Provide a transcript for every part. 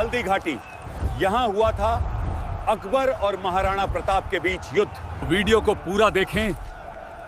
हल्दी घाटी। यहाँ हुआ था अकबर और महाराणा प्रताप के बीच युद्ध। वीडियो को पूरा देखें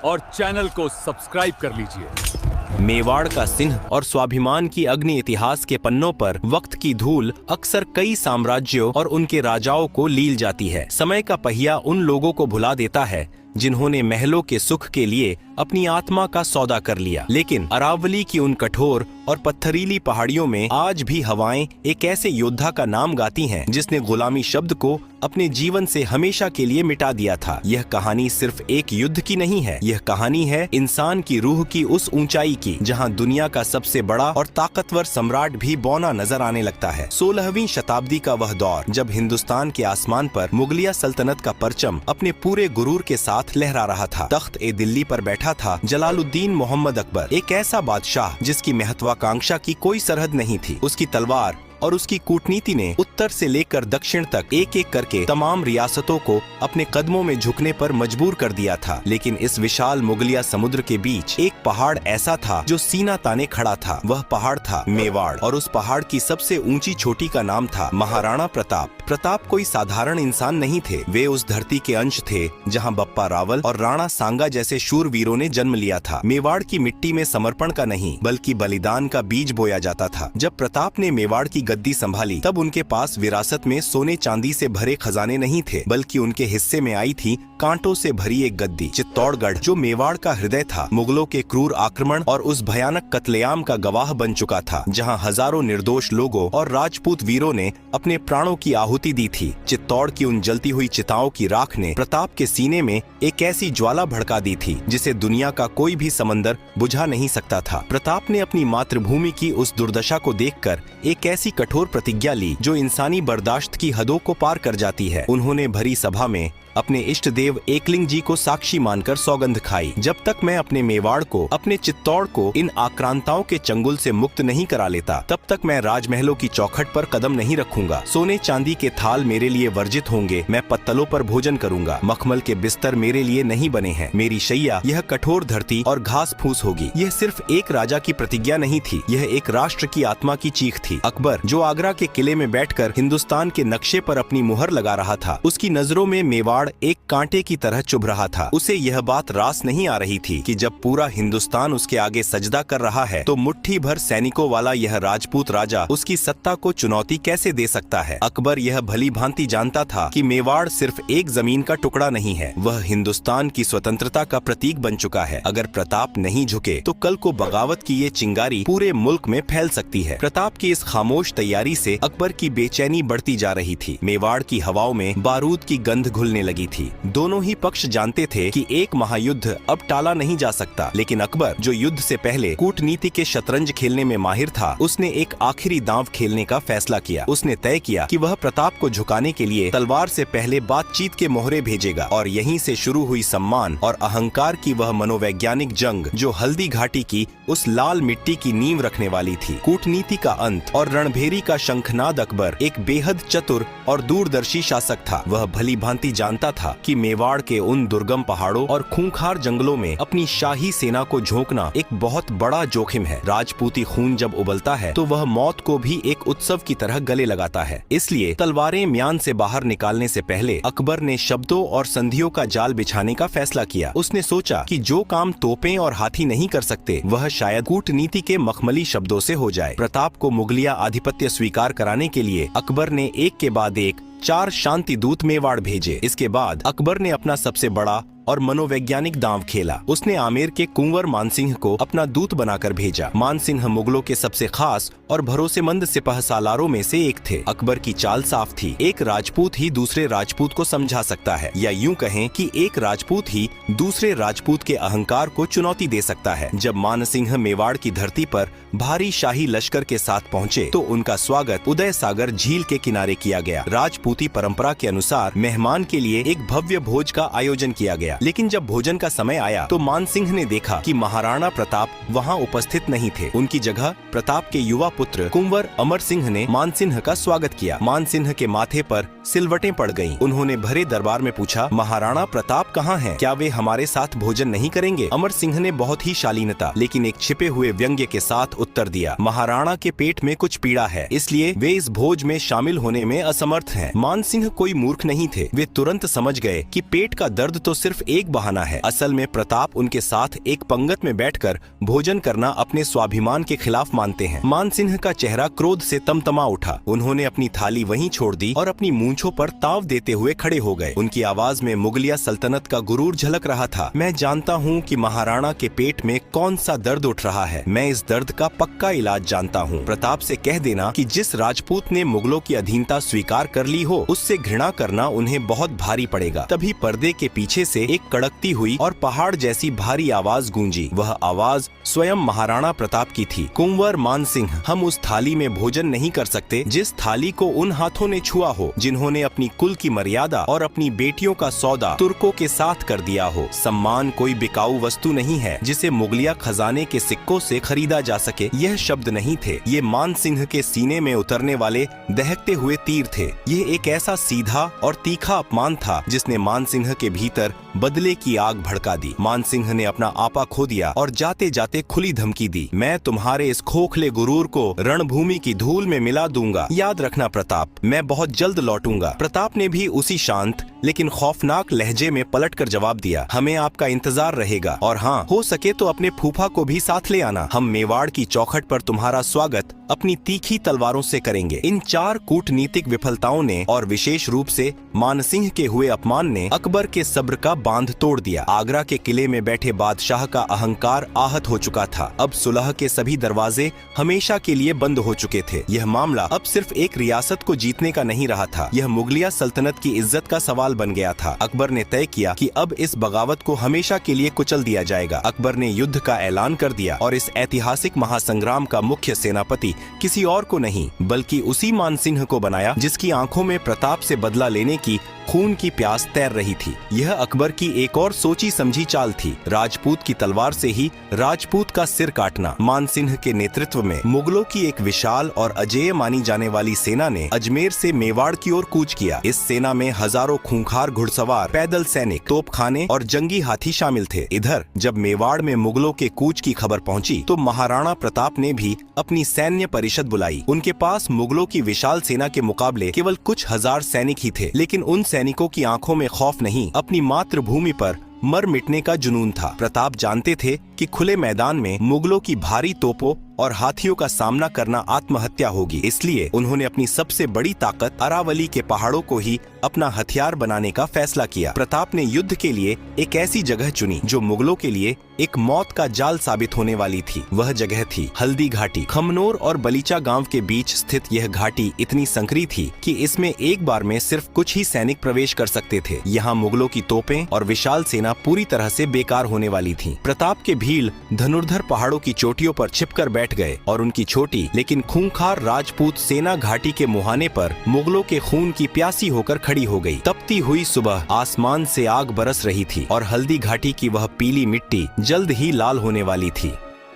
और चैनल को सब्सक्राइब कर लीजिए। मेवाड़ का सिंह और स्वाभिमान की अग्नि इतिहास के पन्नों पर वक्त की धूल अक्सर कई साम्राज्यों और उनके राजाओं को लील जाती है। समय का पहिया उन लोगों को भुला देता है जिन्होंने महलों के सुख के लिए अपनी आत्मा का सौदा कर लिया। लेकिन अरावली की उन कठोर और पत्थरीली पहाड़ियों में आज भी हवाएं एक ऐसे योद्धा का नाम गाती हैं जिसने गुलामी शब्द को अपने जीवन से हमेशा के लिए मिटा दिया था। यह कहानी सिर्फ एक युद्ध की नहीं है, यह कहानी है इंसान की रूह की उस ऊंचाई की जहां दुनिया का सबसे बड़ा और ताकतवर सम्राट भी बौना नजर आने लगता है। 16वीं शताब्दी का वह दौर जब हिंदुस्तान के आसमान पर मुगलिया सल्तनत का परचम अपने पूरे गुरूर के साथ लहरा रहा था। तख्त ए दिल्ली पर बैठा था जलालुद्दीन मोहम्मद अकबर, एक ऐसा बादशाह जिसकी महत्वाकांक्षा की कोई सरहद नहीं थी। उसकी तलवार और उसकी कूटनीति ने उत्तर से लेकर दक्षिण तक एक एक करके तमाम रियासतों को अपने कदमों में झुकने पर मजबूर कर दिया था। लेकिन इस विशाल मुगलिया समुद्र के बीच एक पहाड़ ऐसा था जो सीना ताने खड़ा था। वह पहाड़ था मेवाड़, और उस पहाड़ की सबसे ऊंची चोटी का नाम था महाराणा प्रताप। प्रताप कोई साधारण इंसान नहीं थे, वे उस धरती के अंश थे जहाँ बप्पा रावल और राणा सांगा जैसे शूरवीरों ने जन्म लिया था। मेवाड़ की मिट्टी में समर्पण का नहीं बल्कि बलिदान का बीज बोया जाता था। जब प्रताप ने मेवाड़ की गद्दी संभाली तब उनके पास विरासत में सोने चांदी से भरे खजाने नहीं थे, बल्कि उनके हिस्से में आई थी कांटों से भरी एक गद्दी। चित्तौड़गढ़ जो मेवाड़ का हृदय था, मुगलों के क्रूर आक्रमण और उस भयानक कत्लेआम का गवाह बन चुका था जहां हजारों निर्दोष लोगों और राजपूत वीरों ने अपने प्राणों की आहुति दी थी। चित्तौड़ की उन जलती हुई चिताओं की राख ने प्रताप के सीने में एक ऐसी ज्वाला भड़का दी थी जिसे दुनिया का कोई भी समंदर बुझा नहीं सकता था। प्रताप ने अपनी मातृभूमि की उस दुर्दशा को देखकर एक ऐसी कठोर प्रतिज्ञा ली जो इंसानी बर्दाश्त की हदों को पार कर जाती है। उन्होंने भरी सभा में अपने इष्ट देव एकलिंग जी को साक्षी मानकर सौगंध खाई, जब तक मैं अपने मेवाड़ को, अपने चित्तौड़ को इन आक्रांताओं के चंगुल से मुक्त नहीं करा लेता, तब तक मैं राजमहलों की चौखट पर कदम नहीं रखूंगा। सोने चांदी के थाल मेरे लिए वर्जित होंगे, मैं पत्तलों पर भोजन करूंगा। मखमल के बिस्तर मेरे लिए नहीं बने हैं, मेरी शैया यह कठोर धरती और घास फूस होगी। यह सिर्फ एक राजा की प्रतिज्ञा नहीं थी, यह एक राष्ट्र की आत्मा की चीख थी। अकबर जो आगरा के किले में बैठकर हिंदुस्तान के नक्शे पर अपनी मुहर लगा रहा था, उसकी नजरों में मेवाड़ एक कांटे की तरह चुभ रहा था। उसे यह बात रास नहीं आ रही थी कि जब पूरा हिंदुस्तान उसके आगे सजदा कर रहा है तो मुट्ठी भर सैनिकों वाला यह राजपूत राजा उसकी सत्ता को चुनौती कैसे दे सकता है। अकबर यह भली भांति जानता था कि मेवाड़ सिर्फ एक जमीन का टुकड़ा नहीं है, वह हिंदुस्तान की स्वतंत्रता का प्रतीक बन चुका है। अगर प्रताप नहीं झुके तो कल को बगावत की ये चिंगारी पूरे मुल्क में फैल सकती है। प्रताप की इस खामोश तैयारी से अकबर की बेचैनी बढ़ती जा रही थी। मेवाड़ की हवाओं में बारूद की गंध घुलने लगी थी। दोनों ही पक्ष जानते थे कि एक महायुद्ध अब टाला नहीं जा सकता, लेकिन अकबर जो युद्ध से पहले कूटनीति के शतरंज खेलने में माहिर था, उसने एक आखिरी दांव खेलने का फैसला किया। उसने तय किया कि वह प्रताप को झुकाने के लिए तलवार से पहले बातचीत के मोहरे भेजेगा, और यहीं से शुरू हुई सम्मान और अहंकार की वह मनोवैज्ञानिक जंग जो हल्दी घाटी की उस लाल मिट्टी की नींव रखने वाली थी। कूटनीति का अंत और रणभेरी का शंखनाद अकबर एक बेहद चतुर और दूरदर्शी शासक था। वह भली भांति जानता था कि मेवाड़ के उन दुर्गम पहाड़ों और खूंखार जंगलों में अपनी शाही सेना को झोंकना एक बहुत बड़ा जोखिम है। राजपूती खून जब उबलता है तो वह मौत को भी एक उत्सव की तरह गले लगाता है। इसलिए तलवारें म्यान से बाहर निकालने से पहले अकबर ने शब्दों और संधियों का जाल बिछाने का फैसला किया। उसने सोचा कि जो काम तोपें और हाथी नहीं कर सकते वह शायद कूटनीति के मखमली शब्दों से हो जाए। प्रताप को मुगलिया आधिपत्य स्वीकार कराने के लिए अकबर ने एक के बाद एक 4 शांति दूत मेवाड़ भेजे। इसके बाद अकबर ने अपना सबसे बड़ा और मनोवैज्ञानिक दांव खेला। उसने आमेर के कुंवर मानसिंह को अपना दूत बनाकर भेजा। मानसिंह मुगलों के सबसे खास और भरोसेमंद सिपह सालारों में से एक थे। अकबर की चाल साफ थी, एक राजपूत ही दूसरे राजपूत को समझा सकता है, या यूं कहें कि एक राजपूत ही दूसरे राजपूत के अहंकार को चुनौती दे सकता है। जब मानसिंह मेवाड़ की धरती पर भारी शाही लश्कर के साथ पहुँचे तो उनका स्वागत उदय सागर झील के किनारे किया गया। राजपूती परंपरा के अनुसार मेहमान के लिए एक भव्य भोज का आयोजन किया गया। गया। लेकिन जब भोजन का समय आया तो मानसिंह ने देखा कि महाराणा प्रताप वहाँ उपस्थित नहीं थे। उनकी जगह प्रताप के युवा पुत्र कुंवर अमर सिंह ने मानसिंह का स्वागत किया। मानसिंह के माथे पर सिलवटें पड़ गईं। उन्होंने भरे दरबार में पूछा, महाराणा प्रताप कहाँ हैं? क्या वे हमारे साथ भोजन नहीं करेंगे? अमर सिंह ने बहुत ही शालीनता लेकिन एक छिपे हुए व्यंग्य के साथ उत्तर दिया, महाराणा के पेट में कुछ पीड़ा है, इसलिए वे इस भोज में शामिल होने में असमर्थ हैं। मानसिंह कोई मूर्ख नहीं थे। वे तुरंत समझ गए कि पेट का दर्द तो सिर्फ एक बहाना है। असल में प्रताप उनके साथ एक पंगत में बैठकर भोजन करना अपने स्वाभिमान के खिलाफ मानते हैं। मानसिंह का चेहरा क्रोध से तमतमा उठा। उन्होंने अपनी थाली वहीं छोड़ दी और अपनी मूंछों पर ताव देते हुए खड़े हो गए। उनकी आवाज में मुगलिया सल्तनत का गुरूर झलक रहा था। मैं जानता हूँ कि महाराणा के पेट में कौन सा दर्द उठ रहा है। मैं इस दर्द का पक्का इलाज जानता हूँ। प्रताप से कह देना कि जिस राजपूत ने मुगलों की अधीनता स्वीकार कर ली हो, उससे घृणा करना उन्हें बहुत भारी पड़ेगा। तभी पर्दे के पीछे से एक कड़कती हुई और पहाड़ जैसी भारी आवाज गूंजी। वह आवाज स्वयं महाराणा प्रताप की थी। कुंवर मानसिंह, हम उस थाली में भोजन नहीं कर सकते जिस थाली को उन हाथों ने छुआ हो जिन्होंने अपनी कुल की मर्यादा और अपनी बेटियों का सौदा तुर्कों के साथ कर दिया हो। सम्मान कोई बिकाऊ वस्तु नहीं है जिसे मुगलिया खजाने के सिक्कों से खरीदा जा सके। यह शब्द नहीं थे, ये मानसिंह के सीने में उतरने वाले दहकते हुए तीर थे। यह एक ऐसा सीधा और तीखा अपमान था जिसने मानसिंह के भीतर बदले की आग भड़का दी। मानसिंह ने अपना आपा खो दिया और जाते जाते खुली धमकी दी, मैं तुम्हारे इस खोखले गुरूर को रणभूमि की धूल में मिला दूंगा। याद रखना प्रताप, मैं बहुत जल्द लौटूंगा। प्रताप ने भी उसी शांत लेकिन खौफनाक लहजे में पलटकर जवाब दिया, हमें आपका इंतजार रहेगा और हाँ, हो सके तो अपने फूफा को भी साथ ले आना। हम मेवाड़ की चौखट पर तुम्हारा स्वागत अपनी तीखी तलवारों से करेंगे। इन 4 कूटनीतिक विफलताओं ने और विशेष रूप से मानसिंह के हुए अपमान ने अकबर के सब्र का बांध तोड़ दिया। आगरा के किले में बैठे बादशाह का अहंकार आहत हो चुका था। अब सुलह के सभी दरवाजे हमेशा के लिए बंद हो चुके थे। यह मामला अब सिर्फ एक रियासत को जीतने का नहीं रहा था, यह मुगलिया सल्तनत की इज्जत का सवाल बन गया था। अकबर ने तय किया कि अब इस बगावत को हमेशा के लिए कुचल दिया जाएगा। अकबर ने युद्ध का ऐलान कर दिया और इस ऐतिहासिक महासंग्राम का मुख्य सेनापति किसी और को नहीं बल्कि उसी मानसिंह को बनाया जिसकी आंखों में प्रताप से बदला लेने की खून की प्यास तैर रही थी। यह अकबर की एक और सोची समझी चाल थी, राजपूत की तलवार से ही राजपूत का सिर काटना। मानसिंह के नेतृत्व में मुगलों की एक विशाल और अजेय मानी जाने वाली सेना ने अजमेर से मेवाड़ की ओर कूच किया। इस सेना में हजारों खूंखार घुड़सवार, पैदल सैनिक, तोपखाने और जंगी हाथी शामिल थे। इधर जब मेवाड़ में मुगलों के कूच की खबर पहुंची तो महाराणा प्रताप ने भी अपनी सैन्य परिषद बुलाई। उनके पास मुगलों की विशाल सेना के मुकाबले केवल कुछ हजार सैनिक ही थे, लेकिन उन सैनिकों की आंखों में खौफ नहीं, अपनी मातृभूमि पर मर मिटने का जुनून था। प्रताप जानते थे कि खुले मैदान में मुगलों की भारी तोपों और हाथियों का सामना करना आत्महत्या होगी, इसलिए उन्होंने अपनी सबसे बड़ी ताकत अरावली के पहाड़ों को ही अपना हथियार बनाने का फैसला किया। प्रताप ने युद्ध के लिए एक ऐसी जगह चुनी जो मुगलों के लिए एक मौत का जाल साबित होने वाली थी। वह जगह थी हल्दी घाटी। खमनोर और बलीचा गांव के बीच स्थित यह घाटी इतनी संकरी थी कि इसमें एक बार में सिर्फ कुछ ही सैनिक प्रवेश कर सकते थे। यहाँ मुगलों की तोपें और विशाल सेना पूरी तरह से बेकार होने वाली थी। प्रताप के भील धनुर्धर पहाड़ों की चोटियों पर छिपकर बैठ गए और उनकी छोटी लेकिन खूंखार राजपूत सेना घाटी के मुहाने पर मुगलों के खून की प्यासी होकर खड़ी हो गई। तपती हुई सुबह आसमान से आग बरस रही थी और हल्दी घाटी की वह पीली मिट्टी जल्द ही लाल होने वाली थी।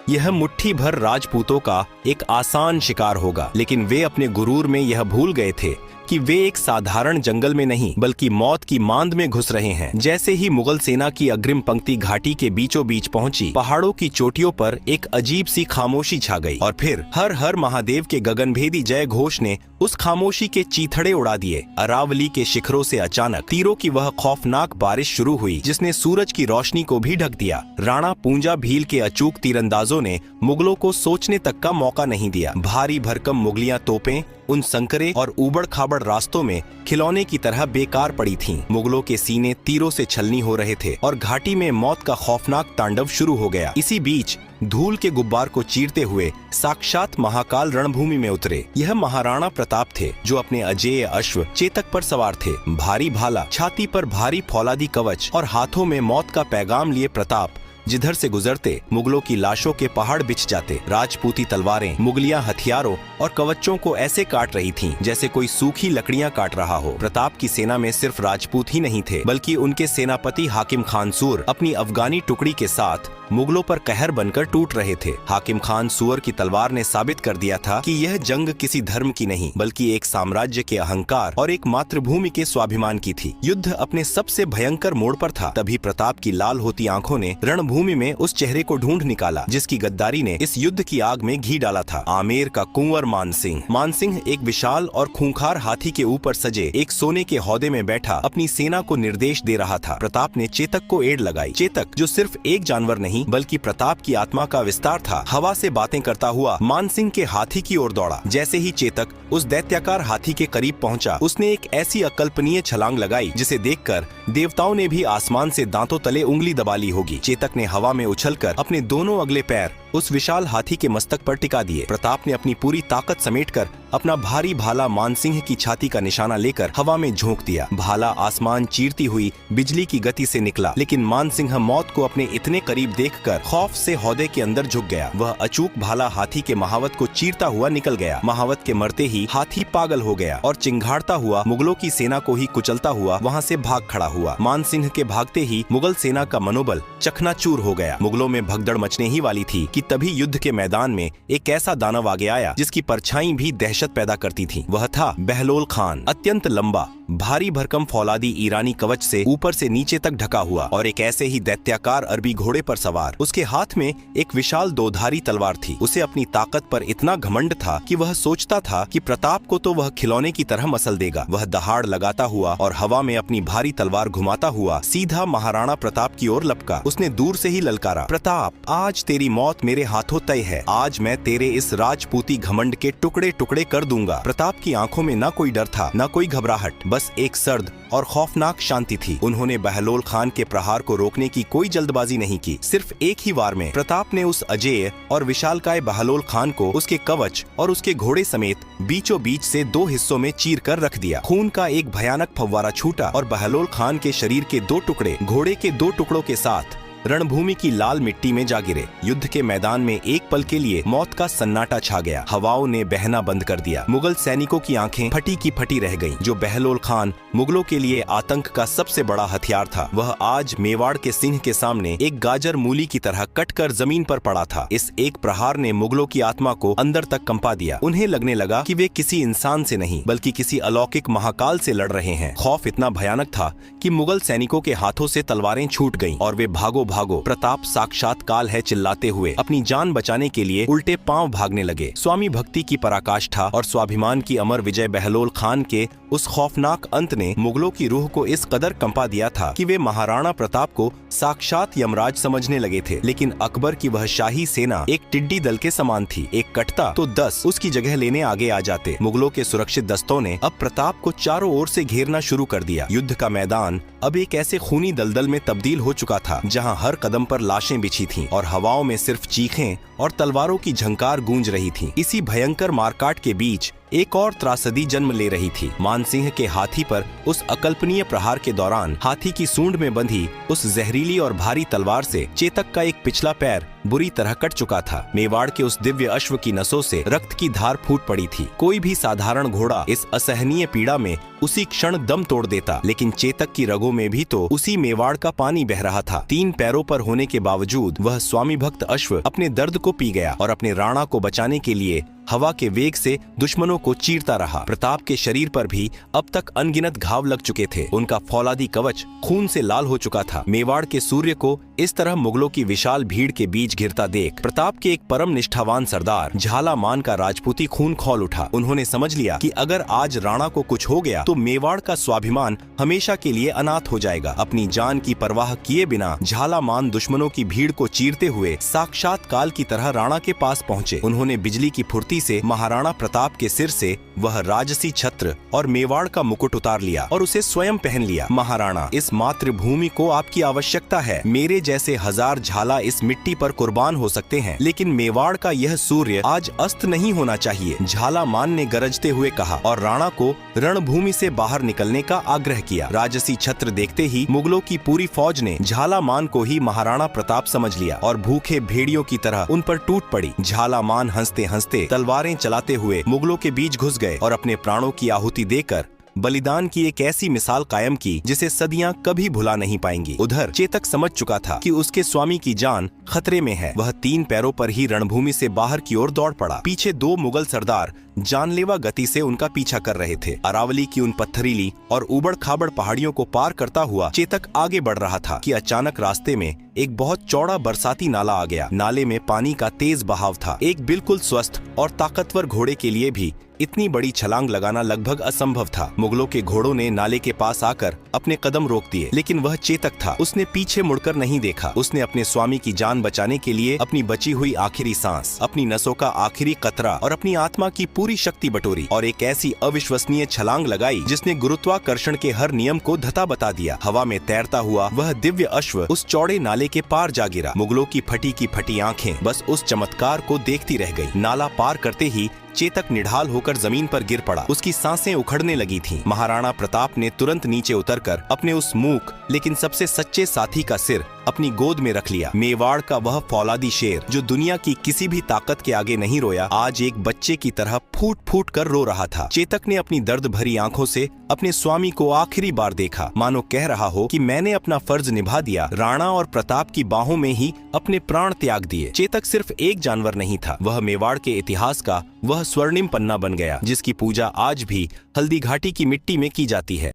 यह मुट्ठी भर राजपूतों का एक आसान शिकार होगा, लेकिन वे अपने गुरूर में यह भूल गए थे कि वे एक साधारण जंगल में नहीं बल्कि मौत की मांद में घुस रहे हैं। जैसे ही मुगल सेना की अग्रिम पंक्ति घाटी के बीचों बीच पहुंची, पहाड़ों की चोटियों पर एक अजीब सी खामोशी छा गई और फिर हर हर महादेव के गगनभेदी जय घोष ने उस खामोशी के चीथड़े उड़ा दिए। अरावली के शिखरों से अचानक तीरों की वह खौफनाक बारिश शुरू हुई जिसने सूरज की रोशनी को भी ढक दिया। राणा पूंजा भील के अचूक तीरंदाजों ने मुगलों को सोचने तक का मौका नहीं दिया। भारी भरकम मुगलियां तोपें उन संकरे और उबड़ खाबड़ रास्तों में खिलौने की तरह बेकार पड़ी थीं। मुगलों के सीने तीरों से छलनी हो रहे थे और घाटी में मौत का खौफनाक तांडव शुरू हो गया। इसी बीच धूल के गुब्बार को चीरते हुए साक्षात महाकाल रणभूमि में उतरे। यह महाराणा प्रताप थे जो अपने अजेय अश्व चेतक पर सवार थे। भारी भाला, छाती पर भारी फौलादी कवच और हाथों में मौत का पैगाम लिए प्रताप जिधर से गुजरते मुगलों की लाशों के पहाड़ बिछ जाते। राजपूती तलवारें मुगलिया हथियारों और कवचों को ऐसे काट रही थीं जैसे कोई सूखी लकड़ियां काट रहा हो। प्रताप की सेना में सिर्फ राजपूत ही नहीं थे, बल्कि उनके सेनापति हाकिम खान सूर अपनी अफगानी टुकड़ी के साथ मुगलों पर कहर बनकर टूट रहे थे। हाकिम खान सूर की तलवार ने साबित कर दिया था कि यह जंग किसी धर्म की नहीं, बल्कि एक साम्राज्य के अहंकार और एक मातृभूमि के स्वाभिमान की थी। युद्ध अपने सबसे भयंकर मोड़ पर था। तभी प्रताप की लाल होती आंखों ने रणभूमि में उस चेहरे को ढूंढ निकाला जिसकी गद्दारी ने इस युद्ध की आग में घी डाला था। आमेर का कुंवर मानसिंह। मानसिंह एक विशाल और खूंखार हाथी के ऊपर सजे एक सोने के हौदे में बैठा अपनी सेना को निर्देश दे रहा था। प्रताप ने चेतक को एड़ लगाई। चेतक, जो सिर्फ एक जानवर नहीं बल्कि प्रताप की आत्मा का विस्तार था, हवा से बातें करता हुआ मानसिंह के हाथी की ओर दौड़ा। जैसे ही चेतक उस दैत्याकार हाथी के करीब पहुंचा, उसने एक ऐसी अकल्पनीय छलांग लगाई जिसे देखकर देवताओं ने भी आसमान से दांतों तले उंगली दबा ली होगी। चेतक ने हवा में उछलकर अपने दोनों अगले पैर उस विशाल हाथी के मस्तक पर टिका दिए। प्रताप ने अपनी पूरी ताकत समेटकर अपना भारी भाला मानसिंह की छाती का निशाना लेकर हवा में झोंक दिया। भाला आसमान चीरती हुई बिजली की गति से निकला, लेकिन मानसिंह मौत को अपने इतने करीब देखकर खौफ से हौदे के अंदर झुक गया। वह अचूक भाला हाथी के महावत को चीरता हुआ निकल गया। महावत के मरते ही हाथी पागल हो गया और चिंघाड़ता हुआ मुगलों की सेना को ही कुचलता हुआ वहाँ से भाग खड़ा हुआ। मानसिंह के भागते ही मुगल सेना का मनोबल चकनाचूर हो गया। मुगलों में भगदड़ मचने ही वाली थी कि तभी युद्ध के मैदान में एक ऐसा दानव आगे आया जिसकी परछाई भी दहशत पैदा करती थी। वह था बहलोल खान। अत्यंत लंबा, भारी भरकम फौलादी ईरानी कवच से ऊपर से नीचे तक ढका हुआ और एक ऐसे ही दैत्याकार अरबी घोड़े पर सवार। उसके हाथ में एक विशाल दोधारी तलवार थी। उसे अपनी ताकत पर इतना घमंड था कि वह सोचता था कि प्रताप को तो वह खिलौने की तरह मसल देगा। वह दहाड़ लगाता हुआ और हवा में अपनी भारी तलवार घुमाता हुआ सीधा महाराणा प्रताप की ओर लपका। उसने दूर से ही ललकारा, प्रताप, आज तेरी मौत मेरे हाथों तय है। आज मैं तेरे इस राजपूती घमंड के टुकड़े टुकड़े कर दूंगा। प्रताप की आंखों में न कोई डर था, न कोई घबराहट, बस एक सर्द और खौफनाक शांति थी। उन्होंने बहलोल खान के प्रहार को रोकने की कोई जल्दबाजी नहीं की। सिर्फ एक ही वार में प्रताप ने उस अजेय और विशालकाय बहलोल खान को उसके कवच और उसके घोड़े समेत बीचों बीच से दो हिस्सों में चीर कर रख दिया। खून का एक भयानक फव्वारा छूटा और बहलोल खान के शरीर के दो टुकड़े घोड़े के दो टुकड़ों के साथ रणभूमि की लाल मिट्टी में जा गिरे। युद्ध के मैदान में एक पल के लिए मौत का सन्नाटा छा गया। हवाओं ने बहना बंद कर दिया। मुगल सैनिकों की आंखें फटी की फटी रह गईं। जो बहलोल खान मुगलों के लिए आतंक का सबसे बड़ा हथियार था, वह आज मेवाड़ के सिंह के सामने एक गाजर मूली की तरह कटकर जमीन पर पड़ा था। इस एक प्रहार ने मुगलों की आत्मा को अंदर तक कंपा दिया। उन्हें लगने लगा कि वे किसी इंसान से नहीं बल्कि किसी अलौकिक महाकाल से लड़ रहे हैं। खौफ इतना भयानक था कि मुगल सैनिकों के हाथों से तलवारें छूट गईं और वे भागो भागो, प्रताप साक्षात काल है चिल्लाते हुए अपनी जान बचाने के लिए उल्टे पांव भागने लगे। स्वामी भक्ति की पराकाष्ठा और स्वाभिमान की अमर विजय बहलोल खान के उस खौफनाक अंत ने मुगलों की रूह को इस कदर कंपा दिया था कि वे महाराणा प्रताप को साक्षात यमराज समझने लगे थे। लेकिन अकबर की वह शाही सेना एक टिड्डी दल के समान थी। एक कटता तो 10 उसकी जगह लेने आगे आ जाते। मुगलों के सुरक्षित दस्तों ने अब प्रताप को चारों ओर से घेरना शुरू कर दिया। युद्ध का मैदान अब एक ऐसे खूनी दलदल में तब्दील हो चुका था जहां हर कदम पर लाशें बिछी थीं और हवाओं में सिर्फ चीखें और तलवारों की झंकार गूंज रही थी। इसी भयंकर मारकाट के बीच एक और त्रासदी जन्म ले रही थी। मानसिंह के हाथी पर उस अकल्पनीय प्रहार के दौरान हाथी की सूंड में बंधी उस जहरीली और भारी तलवार से चेतक का एक पिछला पैर बुरी तरह कट चुका था। मेवाड़ के उस दिव्य अश्व की नसों से रक्त की धार फूट पड़ी थी। कोई भी साधारण घोड़ा इस असहनीय पीड़ा में उसी क्षण दम तोड़ देता, लेकिन चेतक की रगों में भी तो उसी मेवाड़ का पानी बह रहा था। 3 पैरों पर होने के बावजूद वह स्वामी भक्त अश्व अपने दर्द को पी गया और अपने राणा को बचाने के लिए हवा के वेग से दुश्मनों को चीरता रहा। प्रताप के शरीर पर भी अब तक अनगिनत घाव लग चुके थे। उनका फौलादी कवच खून से लाल हो चुका था। मेवाड़ के सूर्य को इस तरह मुगलों की विशाल भीड़ के बीच घिरता देख प्रताप के एक परम निष्ठावान सरदार झालामान का राजपूती खून खौल उठा। उन्होंने समझ लिया कि अगर आज राणा को कुछ हो गया तो मेवाड़ का स्वाभिमान हमेशा के लिए अनाथ हो जाएगा। अपनी जान की परवाह किए बिना झालामान दुश्मनों की भीड़ को चीरते हुए साक्षात काल की तरह राणा के पास पहुँचे। उन्होंने बिजली की फुर्ती से महाराणा प्रताप के सिर सिर से वह राजसी छत्र और मेवाड़ का मुकुट उतार लिया और उसे स्वयं पहन लिया। महाराणा, इस मातृभूमि को आपकी आवश्यकता है। मेरे जैसे 1000 झाला इस मिट्टी पर कुर्बान हो सकते हैं, लेकिन मेवाड़ का यह सूर्य आज अस्त नहीं होना चाहिए। झालामान ने गरजते हुए कहा और राणा को रणभूमि से बाहर निकलने का आग्रह किया। राजसी छत्र देखते ही मुगलों की पूरी फौज ने झालामान को ही महाराणा प्रताप समझ लिया और भूखे भेड़ियों की तरह उन पर टूट पड़ी। झालामान हंसते हंसते तलवारें चलाते हुए मुगलों के बीच घुस गए और अपने प्राणों की आहुति देकर बलिदान की एक ऐसी मिसाल कायम की जिसे सदियां कभी भुला नहीं पाएंगी। उधर चेतक समझ चुका था कि उसके स्वामी की जान खतरे में है। वह 3 पैरों पर ही रणभूमि से बाहर की ओर दौड़ पड़ा। पीछे 2 मुगल सरदार जानलेवा गति से उनका पीछा कर रहे थे। अरावली की उन पत्थरीली और उबड़ खाबड़ पहाड़ियों को पार करता हुआ चेतक आगे बढ़ रहा था कि अचानक रास्ते में एक बहुत चौड़ा बरसाती नाला आ गया। नाले में पानी का तेज बहाव था। एक बिल्कुल स्वस्थ और ताकतवर घोड़े के लिए भी इतनी बड़ी छलांग लगाना लगभग असंभव था। मुगलों के घोड़ों ने नाले के पास आकर अपने कदम रोक दिए, लेकिन वह चेतक था। उसने पीछे मुड़कर नहीं देखा। उसने अपने स्वामी की जान बचाने के लिए अपनी बची हुई आखिरी सांस, अपनी नसों का आखिरी कतरा और अपनी आत्मा की पूरी शक्ति बटोरी और एक ऐसी अविश्वसनीय छलांग लगाई जिसने गुरुत्वाकर्षण के हर नियम को धता बता दिया। हवा में तैरता हुआ वह दिव्य अश्व उस चौड़े नाले के पार जा गिरा। मुगलों की फटी आंखें बस उस चमत्कार को देखती रह गई। नाला पार करते ही चेतक निढाल होकर जमीन पर गिर पड़ा। उसकी सांसें उखड़ने लगी थीं। महाराणा प्रताप ने तुरंत नीचे उतरकर अपने उस मूक लेकिन सबसे सच्चे साथी का सिर अपनी गोद में रख लिया। मेवाड़ का वह फौलादी शेर जो दुनिया की किसी भी ताकत के आगे नहीं रोया, आज एक बच्चे की तरह फूट फूट कर रो रहा था। चेतक ने अपनी दर्द भरी आंखों से अपने स्वामी को आखिरी बार देखा, मानो कह रहा हो कि मैंने अपना फर्ज निभा दिया। राणा और प्रताप की बाहों में ही अपने प्राण त्याग दिए। चेतक सिर्फ एक जानवर नहीं था, वह मेवाड़ के इतिहास का वह स्वर्णिम पन्ना बन गया जिसकी पूजा आज भी हल्दी घाटी की मिट्टी में की जाती है।